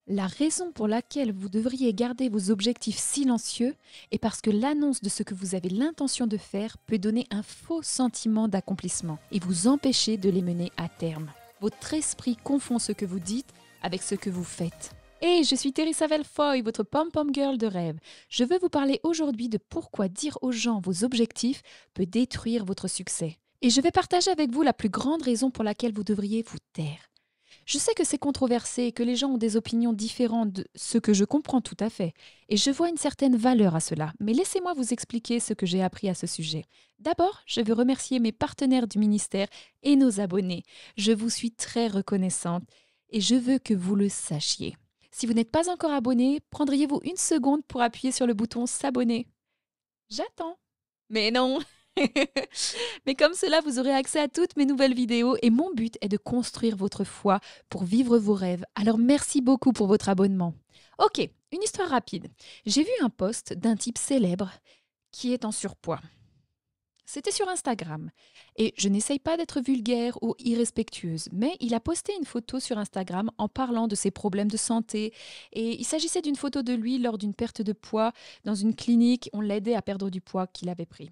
La raison pour laquelle vous devriez garder vos objectifs silencieux est parce que l'annonce de ce que vous avez l'intention de faire peut donner un faux sentiment d'accomplissement et vous empêcher de les mener à terme. Votre esprit confond ce que vous dites avec ce que vous faites. Hey, je suis Teresa Velfoy, votre pom-pom girl de rêve. Je veux vous parler aujourd'hui de pourquoi dire aux gens vos objectifs peut détruire votre succès. Et je vais partager avec vous la plus grande raison pour laquelle vous devriez vous taire. Je sais que c'est controversé et que les gens ont des opinions différentes de ce que je comprends tout à fait. Et je vois une certaine valeur à cela. Mais laissez-moi vous expliquer ce que j'ai appris à ce sujet. D'abord, je veux remercier mes partenaires du ministère et nos abonnés. Je vous suis très reconnaissante et je veux que vous le sachiez. Si vous n'êtes pas encore abonné, prendriez-vous une seconde pour appuyer sur le bouton s'abonner? J'attends. Mais non. Mais comme cela, vous aurez accès à toutes mes nouvelles vidéos et mon but est de construire votre foi pour vivre vos rêves. Alors merci beaucoup pour votre abonnement. Ok, une histoire rapide. J'ai vu un post d'un type célèbre qui est en surpoids. C'était sur Instagram. Et je n'essaye pas d'être vulgaire ou irrespectueuse, mais il a posté une photo sur Instagram en parlant de ses problèmes de santé. Et il s'agissait d'une photo de lui lors d'une perte de poids dans une clinique. On l'aidait à perdre du poids qu'il avait pris.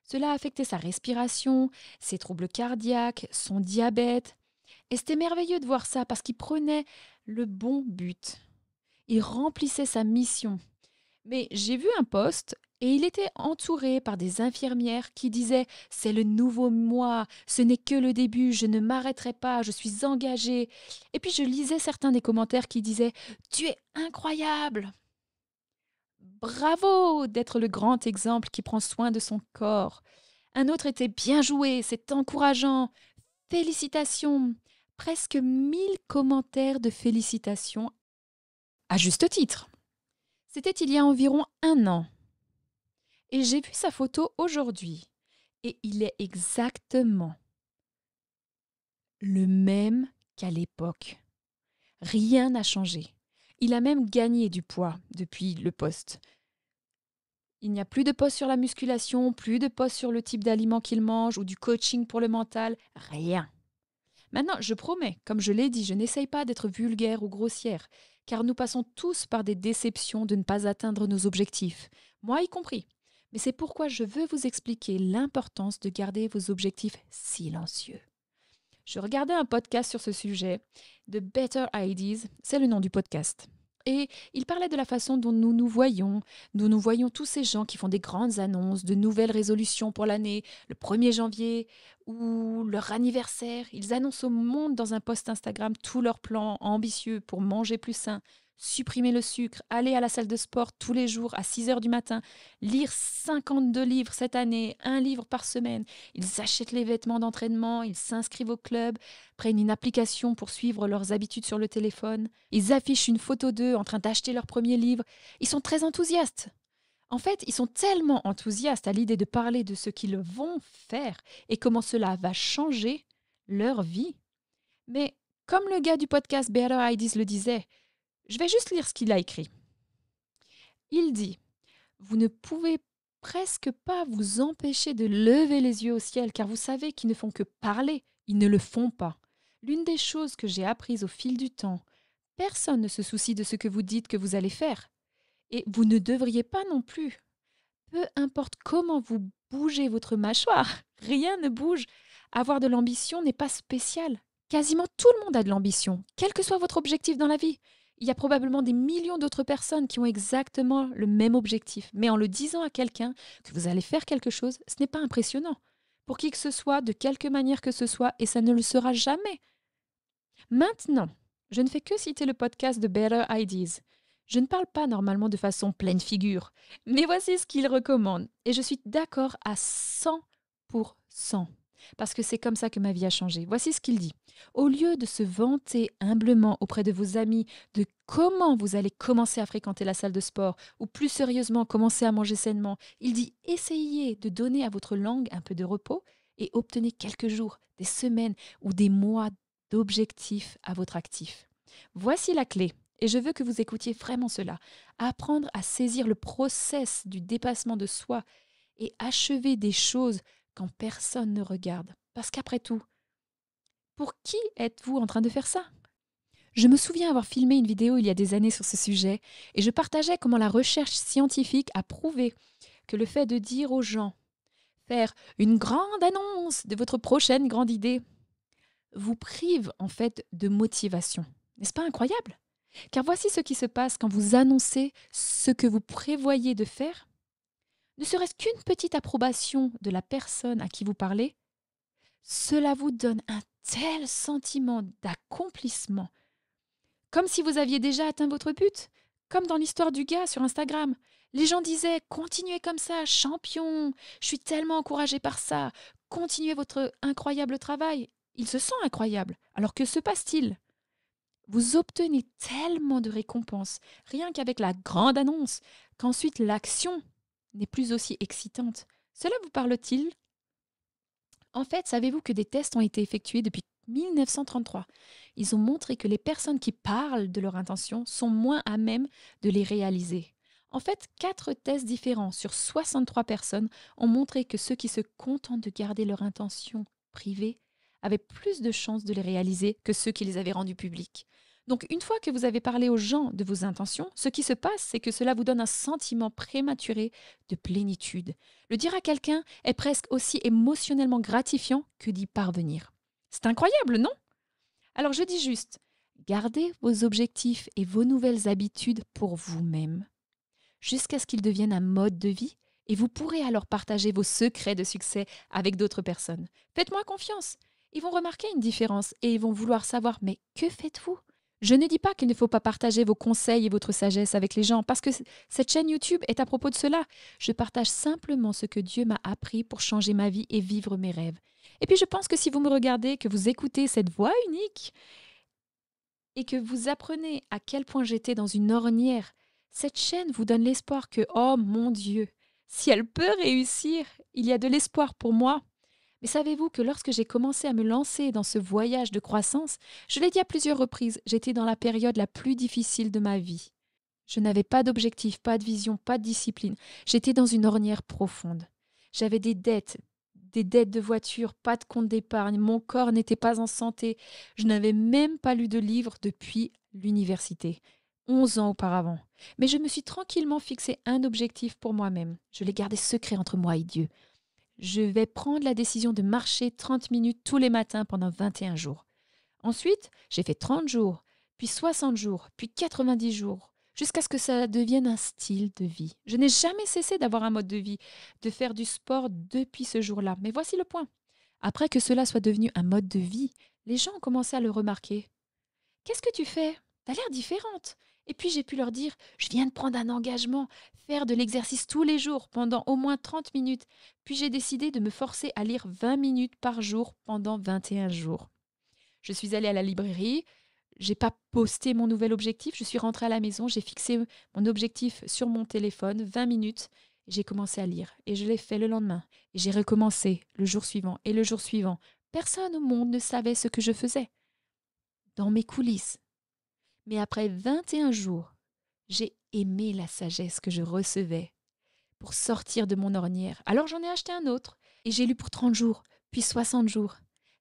Cela a affecté sa respiration, ses troubles cardiaques, son diabète. Et c'était merveilleux de voir ça parce qu'il prenait le bon but. Il remplissait sa mission. Mais j'ai vu un post et il était entouré par des infirmières qui disaient ⁇ C'est le nouveau moi, ce n'est que le début, je ne m'arrêterai pas, je suis engagée ⁇ Et puis je lisais certains des commentaires qui disaient ⁇ Tu es incroyable !⁇ Bravo d'être le grand exemple qui prend soin de son corps. Un autre était bien joué, c'est encourageant. Félicitations. Presque 1000 commentaires de félicitations, à juste titre. C'était il y a environ 1 an. Et j'ai vu sa photo aujourd'hui. Et il est exactement le même qu'à l'époque. Rien n'a changé. Il a même gagné du poids depuis le post. Il n'y a plus de post sur la musculation, plus de post sur le type d'aliments qu'il mange ou du coaching pour le mental, rien. Maintenant, je promets, comme je l'ai dit, je n'essaye pas d'être vulgaire ou grossière, car nous passons tous par des déceptions de ne pas atteindre nos objectifs, moi y compris. Mais c'est pourquoi je veux vous expliquer l'importance de garder vos objectifs silencieux. Je regardais un podcast sur ce sujet, The Better Ideas, c'est le nom du podcast. Et il parlait de la façon dont nous voyons tous ces gens qui font des grandes annonces de nouvelles résolutions pour l'année, le 1er janvier ou leur anniversaire. Ils annoncent au monde dans un post Instagram tous leurs plans ambitieux pour manger plus sain, supprimer le sucre, aller à la salle de sport tous les jours à 6 heures du matin, lire 52 livres cette année, 1 livre par semaine. Ils achètent les vêtements d'entraînement, ils s'inscrivent au club, prennent une application pour suivre leurs habitudes sur le téléphone. Ils affichent une photo d'eux en train d'acheter leur premier livre. Ils sont très enthousiastes. En fait, ils sont tellement enthousiastes à l'idée de parler de ce qu'ils vont faire et comment cela va changer leur vie. Mais comme le gars du podcast Better Ideas le disait, je vais juste lire ce qu'il a écrit. Il dit « Vous ne pouvez presque pas vous empêcher de lever les yeux au ciel car vous savez qu'ils ne font que parler, ils ne le font pas. L'une des choses que j'ai apprises au fil du temps, personne ne se soucie de ce que vous dites que vous allez faire. Et vous ne devriez pas non plus. Peu importe comment vous bougez votre mâchoire, rien ne bouge. Avoir de l'ambition n'est pas spécial. Quasiment tout le monde a de l'ambition, quel que soit votre objectif dans la vie. Il y a probablement des millions d'autres personnes qui ont exactement le même objectif. Mais en le disant à quelqu'un que vous allez faire quelque chose, ce n'est pas impressionnant. Pour qui que ce soit, de quelque manière que ce soit, et ça ne le sera jamais. Maintenant, je ne fais que citer le podcast de Better Ideas. Je ne parle pas normalement de façon pleine figure, mais voici ce qu'il recommande. Et je suis d'accord à 100%, parce que c'est comme ça que ma vie a changé. Voici ce qu'il dit. Au lieu de se vanter humblement auprès de vos amis de comment vous allez commencer à fréquenter la salle de sport, ou plus sérieusement commencer à manger sainement, il dit essayez de donner à votre langue un peu de repos et obtenez quelques jours, des semaines ou des mois d'objectifs à votre actif. Voici la clé. Et je veux que vous écoutiez vraiment cela. Apprendre à saisir le process du dépassement de soi et achever des choses quand personne ne regarde. Parce qu'après tout, pour qui êtes-vous en train de faire ça? Je me souviens avoir filmé une vidéo il y a des années sur ce sujet et je partageais comment la recherche scientifique a prouvé que le fait de dire aux gens faire une grande annonce de votre prochaine grande idée vous prive en fait de motivation. N'est-ce pas incroyable? Car voici ce qui se passe quand vous annoncez ce que vous prévoyez de faire. Ne serait-ce qu'une petite approbation de la personne à qui vous parlez, cela vous donne un tel sentiment d'accomplissement, comme si vous aviez déjà atteint votre but, comme dans l'histoire du gars sur Instagram. Les gens disaient « Continuez comme ça, champion, je suis tellement encouragé par ça, continuez votre incroyable travail ». Il se sent incroyable. Alors que se passe-t-il? Vous obtenez tellement de récompenses, rien qu'avec la grande annonce, qu'ensuite l'action n'est plus aussi excitante. Cela vous parle-t-il? En fait, savez-vous que des tests ont été effectués depuis 1933? Ils ont montré que les personnes qui parlent de leur intention sont moins à même de les réaliser. En fait, 4 tests différents sur 63 personnes ont montré que ceux qui se contentent de garder leur intention privée avaient plus de chances de les réaliser que ceux qui les avaient rendues publiques. Donc, une fois que vous avez parlé aux gens de vos intentions, ce qui se passe, c'est que cela vous donne un sentiment prématuré de plénitude. Le dire à quelqu'un est presque aussi émotionnellement gratifiant que d'y parvenir. C'est incroyable, non? Alors je dis juste, gardez vos objectifs et vos nouvelles habitudes pour vous-même, jusqu'à ce qu'ils deviennent un mode de vie, et vous pourrez alors partager vos secrets de succès avec d'autres personnes. Faites-moi confiance. Ils vont remarquer une différence et ils vont vouloir savoir, mais que faites-vous? Je ne dis pas qu'il ne faut pas partager vos conseils et votre sagesse avec les gens, parce que cette chaîne YouTube est à propos de cela. Je partage simplement ce que Dieu m'a appris pour changer ma vie et vivre mes rêves. Et puis je pense que si vous me regardez, que vous écoutez cette voix unique et que vous apprenez à quel point j'étais dans une ornière, cette chaîne vous donne l'espoir que, oh mon Dieu, si elle peut réussir, il y a de l'espoir pour moi. Mais savez-vous que lorsque j'ai commencé à me lancer dans ce voyage de croissance, je l'ai dit à plusieurs reprises, j'étais dans la période la plus difficile de ma vie. Je n'avais pas d'objectif, pas de vision, pas de discipline. J'étais dans une ornière profonde. J'avais des dettes de voiture, pas de compte d'épargne, mon corps n'était pas en santé. Je n'avais même pas lu de livre depuis l'université, 11 ans auparavant. Mais je me suis tranquillement fixé un objectif pour moi-même. Je l'ai gardé secret entre moi et Dieu. Je vais prendre la décision de marcher 30 minutes tous les matins pendant 21 jours. Ensuite, j'ai fait 30 jours, puis 60 jours, puis 90 jours, jusqu'à ce que ça devienne un style de vie. Je n'ai jamais cessé d'avoir un mode de vie, de faire du sport depuis ce jour-là. Mais voici le point. Après que cela soit devenu un mode de vie, les gens ont commencé à le remarquer. Qu'est-ce que tu fais? T'as l'air différente. Et puis j'ai pu leur dire, je viens de prendre un engagement, faire de l'exercice tous les jours pendant au moins 30 minutes. Puis j'ai décidé de me forcer à lire 20 minutes par jour pendant 21 jours. Je suis allée à la librairie, j'ai pas posté mon nouvel objectif, je suis rentrée à la maison, j'ai fixé mon objectif sur mon téléphone, 20 minutes, et j'ai commencé à lire. Et je l'ai fait le lendemain. Et j'ai recommencé le jour suivant et le jour suivant. Personne au monde ne savait ce que je faisais. Dans mes coulisses. Mais après 21 jours, j'ai aimé la sagesse que je recevais pour sortir de mon ornière. Alors j'en ai acheté un autre et j'ai lu pour 30 jours, puis 60 jours.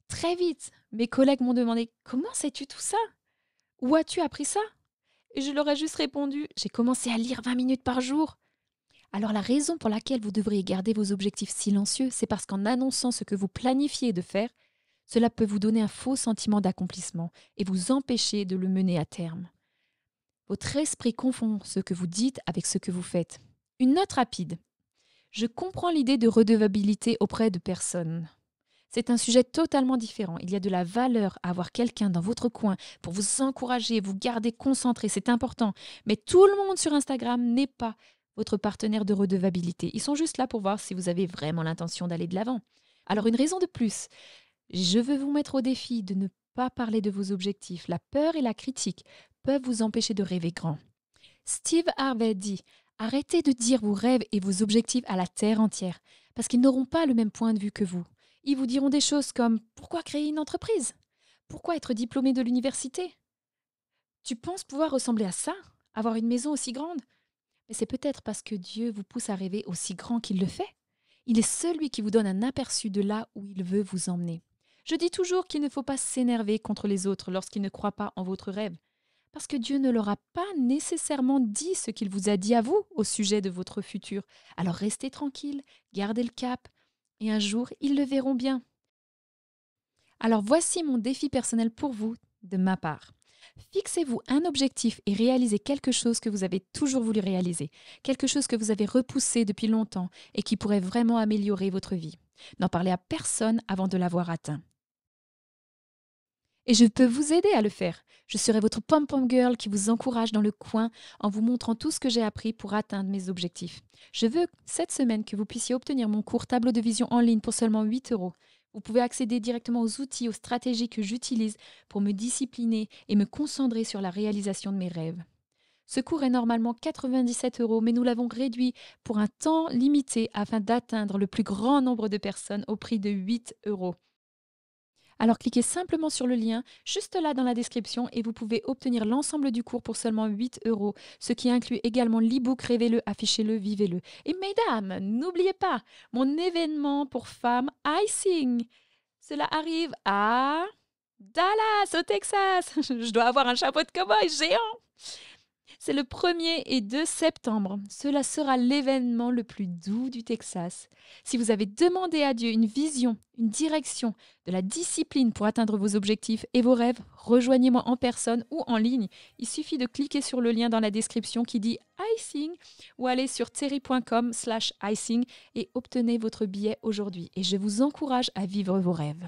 Très vite, mes collègues m'ont demandé « Comment sais-tu tout ça? Où as-tu appris ça ?» Et je leur ai juste répondu « J'ai commencé à lire 20 minutes par jour. » Alors la raison pour laquelle vous devriez garder vos objectifs silencieux, c'est parce qu'en annonçant ce que vous planifiez de faire, cela peut vous donner un faux sentiment d'accomplissement et vous empêcher de le mener à terme. Votre esprit confond ce que vous dites avec ce que vous faites. Une note rapide. Je comprends l'idée de redevabilité auprès de personnes. C'est un sujet totalement différent. Il y a de la valeur à avoir quelqu'un dans votre coin pour vous encourager, vous garder concentré, c'est important. Mais tout le monde sur Instagram n'est pas votre partenaire de redevabilité. Ils sont juste là pour voir si vous avez vraiment l'intention d'aller de l'avant. Alors une raison de plus, je veux vous mettre au défi de ne pas parler de vos objectifs. La peur et la critique peuvent vous empêcher de rêver grand. Steve Harvey dit « Arrêtez de dire vos rêves et vos objectifs à la terre entière, parce qu'ils n'auront pas le même point de vue que vous. Ils vous diront des choses comme « Pourquoi créer une entreprise? Pourquoi être diplômé de l'université? Tu penses pouvoir ressembler à ça? Avoir une maison aussi grande? » Mais c'est peut-être parce que Dieu vous pousse à rêver aussi grand qu'il le fait. Il est celui qui vous donne un aperçu de là où il veut vous emmener. Je dis toujours qu'il ne faut pas s'énerver contre les autres lorsqu'ils ne croient pas en votre rêve. Parce que Dieu ne leur a pas nécessairement dit ce qu'il vous a dit à vous au sujet de votre futur. Alors restez tranquille, gardez le cap, et un jour, ils le verront bien. Alors voici mon défi personnel pour vous, de ma part. Fixez-vous un objectif et réalisez quelque chose que vous avez toujours voulu réaliser, quelque chose que vous avez repoussé depuis longtemps et qui pourrait vraiment améliorer votre vie. N'en parlez à personne avant de l'avoir atteint. Et je peux vous aider à le faire. Je serai votre pom-pom girl qui vous encourage dans le coin en vous montrant tout ce que j'ai appris pour atteindre mes objectifs. Je veux cette semaine que vous puissiez obtenir mon cours tableau de vision en ligne pour seulement 8 €. Vous pouvez accéder directement aux outils, aux stratégies que j'utilise pour me discipliner et me concentrer sur la réalisation de mes rêves. Ce cours est normalement 97 €, mais nous l'avons réduit pour un temps limité afin d'atteindre le plus grand nombre de personnes au prix de 8 €. Alors cliquez simplement sur le lien juste là dans la description et vous pouvez obtenir l'ensemble du cours pour seulement 8 €, ce qui inclut également l'e-book Rêvez-le, affichez-le, vivez-le. Et mesdames, n'oubliez pas mon événement pour femmes iSing. Cela arrive à Dallas, au Texas. Je dois avoir un chapeau de cow-boy géant. C'est le 1er et 2 septembre. Cela sera l'événement le plus doux du Texas. Si vous avez demandé à Dieu une vision, une direction, de la discipline pour atteindre vos objectifs et vos rêves, rejoignez-moi en personne ou en ligne. Il suffit de cliquer sur le lien dans la description qui dit iSing ou aller sur terry.com/iSing et obtenez votre billet aujourd'hui. Et je vous encourage à vivre vos rêves.